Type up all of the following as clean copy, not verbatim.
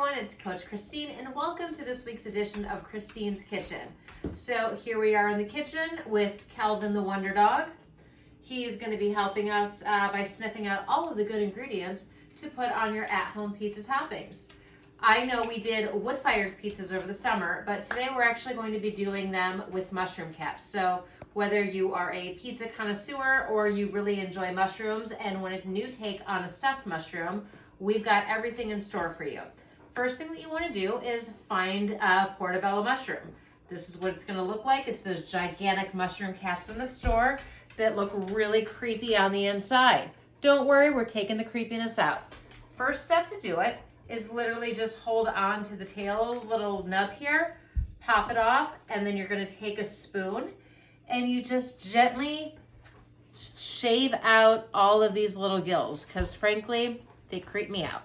everyone, it's Coach Christine and welcome to this week's edition of Christine's Kitchen. So here we are in the kitchen with Calvin the Wonder Dog. He is going to be helping us by sniffing out all of the good ingredients to put on your at-home pizza toppings. I know we did wood-fired pizzas over the summer, but today we're actually going to be doing them with mushroom caps. So whether you are a pizza connoisseur or you really enjoy mushrooms and want a new take on a stuffed mushroom, we've got everything in store for you. First thing that you want to do is find a portobello mushroom. This is what it's going to look like. It's those gigantic mushroom caps in the store that look really creepy on the inside. Don't worry, we're taking the creepiness out. First step to do it is literally just hold on to the tail little nub here, pop it off, and then you're going to take a spoon and you just gently shave out all of these little gills because frankly, they creep me out.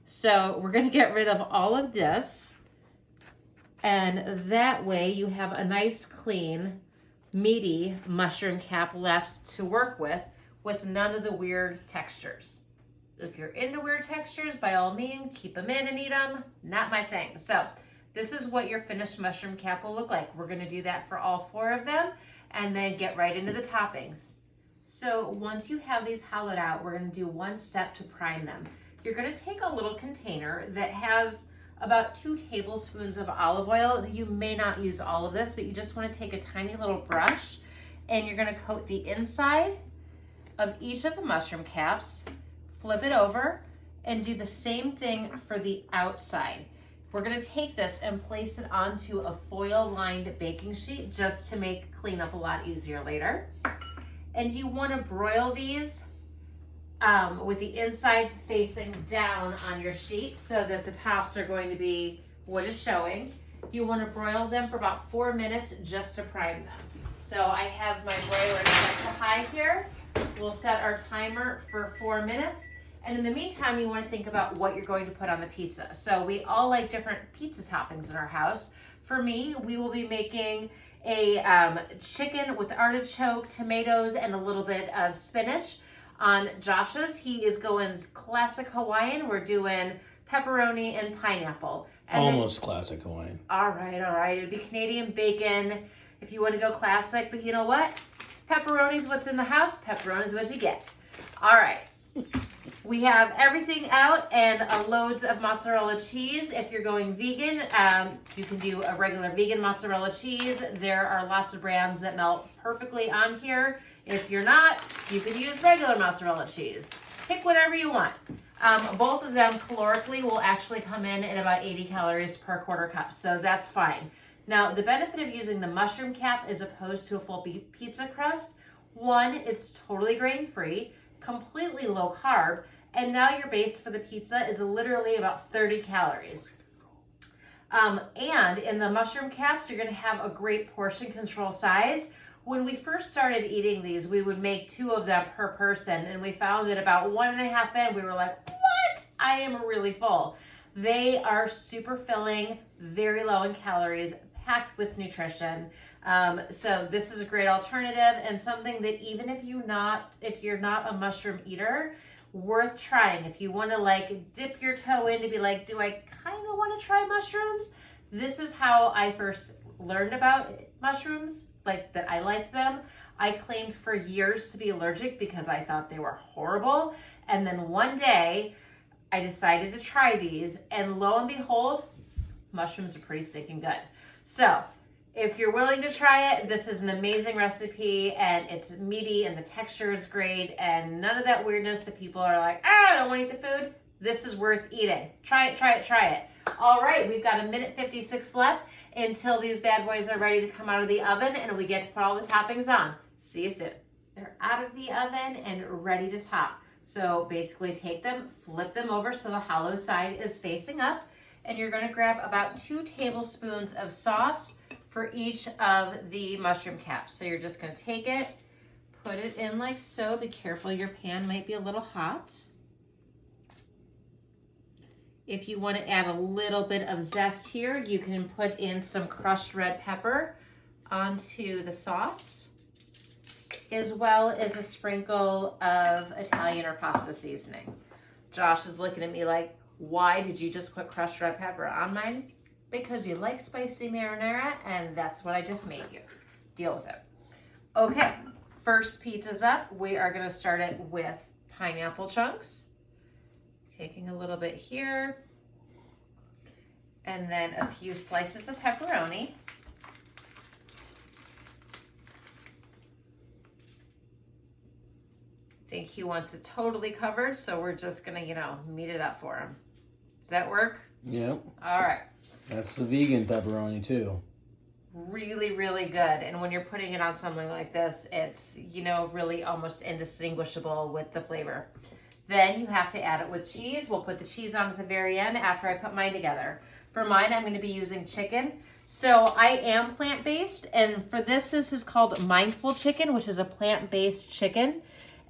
So we're going to get rid of all of this, and that way you have a nice, clean, meaty mushroom cap left to work with none of the weird textures. If you're into weird textures, by all means, keep them in and eat them. Not my thing. So this is what your finished mushroom cap will look like. We're going to do that for all 4 of them, and then get right into the toppings. So once you have these hollowed out, we're going to do one step to prime them. You're going to take a little container that has about 2 tablespoons of olive oil. You may not use all of this, but you just want to take a tiny little brush and you're going to coat the inside of each of the mushroom caps, flip it over, and do the same thing for the outside. We're going to take this and place it onto a foil-lined baking sheet just to make cleanup a lot easier later. And you want to broil these with the insides facing down on your sheet so that the tops are going to be what is showing. You want to broil them for about 4 minutes just to prime them. So I have my broiler set to high here. We'll set our timer for 4 minutes. And in the meantime, you want to think about what you're going to put on the pizza. So we all like different pizza toppings in our house. For me, we will be making a chicken with artichoke, tomatoes, and a little bit of spinach. On Josh's, he is going classic Hawaiian. We're doing pepperoni and pineapple. And almost classic Hawaiian. All right. It'd be Canadian bacon if you want to go classic. But you know what? Pepperoni's what's in the house. Pepperoni's what you get. All right. We have everything out and loads of mozzarella cheese. If you're going vegan, you can do a regular vegan mozzarella cheese. There are lots of brands that melt perfectly on here. If you're not, you can use regular mozzarella cheese. Pick whatever you want. Both of them calorically will actually come in at about 80 calories per quarter cup, so that's fine. Now, the benefit of using the mushroom cap as opposed to a full pizza crust, one, it's totally grain-free, completely low carb, and now your base for the pizza is literally about 30 calories. And in the mushroom caps, you're going to have a great portion control size. When we first started eating these, we would make 2 of them per person, and we found that about 1.5 in, we were like, what? I am really full. They are super filling, very low in calories, packed with nutrition. So this is a great alternative and something that even if you're not a mushroom eater, worth trying. If you want to like dip your toe in to be like, do I kind of want to try mushrooms? This is how I first learned about mushrooms, like that I liked them. I claimed for years to be allergic because I thought they were horrible. And then one day I decided to try these and lo and behold, mushrooms are pretty stinking good. So if you're willing to try it, this is an amazing recipe and it's meaty and the texture is great and none of that weirdness that people are like, I don't want to eat the food. This is worth eating. Try it. All right, we've got 1:56 left until these bad boys are ready to come out of the oven and we get to put all the toppings on. See you soon. They're out of the oven and ready to top. So basically take them, flip them over so the hollow side is facing up, and you're going to grab about 2 tablespoons of sauce for each of the mushroom caps. So you're just going to take it, put it in like so. Be careful, your pan might be a little hot. If you want to add a little bit of zest here, you can put in some crushed red pepper onto the sauce, as well as a sprinkle of Italian or pasta seasoning. Josh is looking at me like, Why did you just put crushed red pepper on mine? Because you like spicy marinara, and that's what I just made you. Deal with it. Okay, first pizza's up. We are gonna start it with pineapple chunks. Taking a little bit here. And then a few slices of pepperoni. I think he wants it totally covered, so we're just gonna, meat it up for him. Does that work? Yep. All right. That's the vegan pepperoni too. Really, really good. And when you're putting it on something like this, it's, really almost indistinguishable with the flavor. Then you have to add it with cheese. We'll put the cheese on at the very end after I put mine together. For mine, I'm going to be using chicken. So I am plant-based, and for this is called Mindful Chicken, which is a plant-based chicken.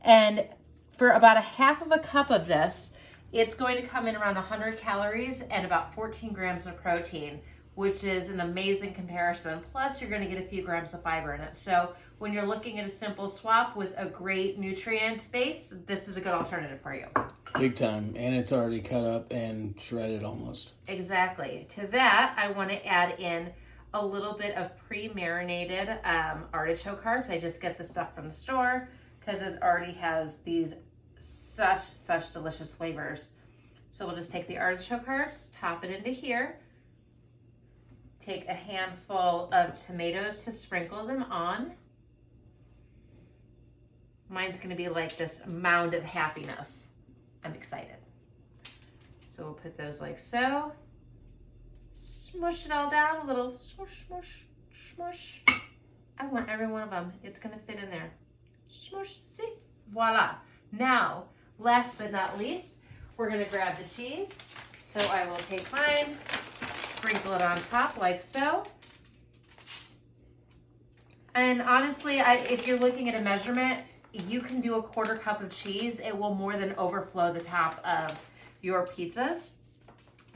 And for about a half of a cup of this, it's going to come in around 100 calories and about 14 grams of protein, which is an amazing comparison. Plus, you're going to get a few grams of fiber in it. So when you're looking at a simple swap with a great nutrient base, this is a good alternative for you. Big time. And it's already cut up and shredded almost. Exactly. To that, I want to add in a little bit of pre-marinated artichoke hearts. I just get the stuff from the store because it already has these such delicious flavors. So we'll just take the artichoke hearts, top it into here. Take a handful of tomatoes to sprinkle them on. Mine's gonna be like this mound of happiness. I'm excited. So we'll put those like so. Smush it all down, a little smush, smush, smush. I want every one of them. It's gonna fit in there. Smush, see? Voila. Now, last but not least, we're gonna grab the cheese. So I will take mine, sprinkle it on top like so. And honestly, if you're looking at a measurement, you can do a 1/4 cup of cheese. It will more than overflow the top of your pizzas,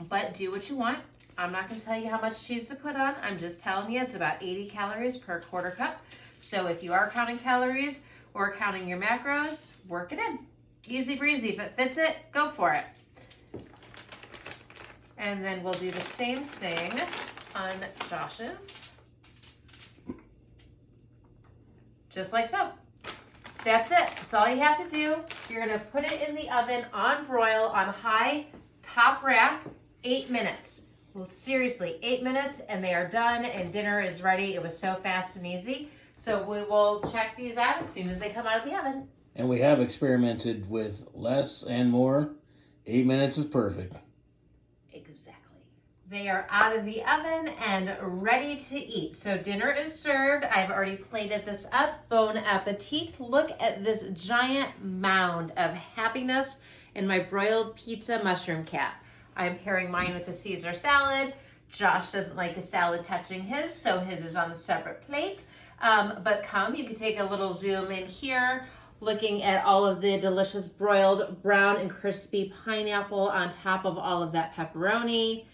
but do what you want. I'm not gonna tell you how much cheese to put on. I'm just telling you it's about 80 calories per 1/4 cup. So if you are counting calories or counting your macros, work it in. Easy breezy. If it fits it, go for it. And then we'll do the same thing on Josh's. Just like so. That's it. That's all you have to do. You're going to put it in the oven on broil on high top rack, 8 minutes. Well, seriously, 8 minutes and they are done and dinner is ready. It was so fast and easy. So we will check these out as soon as they come out of the oven. And we have experimented with less and more. 8 minutes is perfect. Exactly. They are out of the oven and ready to eat. So dinner is served. I've already plated this up. Bon appetit. Look at this giant mound of happiness in my broiled pizza mushroom cap. I'm pairing mine with a Caesar salad. Josh doesn't like the salad touching his, so his is on a separate plate. But you can take a little zoom in here, looking at all of the delicious broiled brown and crispy pineapple on top of all of that pepperoni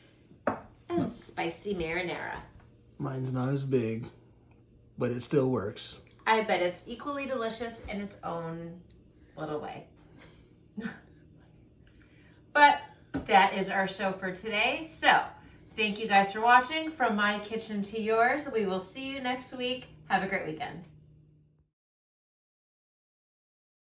and spicy marinara. Mine's not as big, but it still works. I bet it's equally delicious in its own little way. But that is our show for today. So thank you guys for watching. From my kitchen to yours, we will see you next week. Have a great weekend.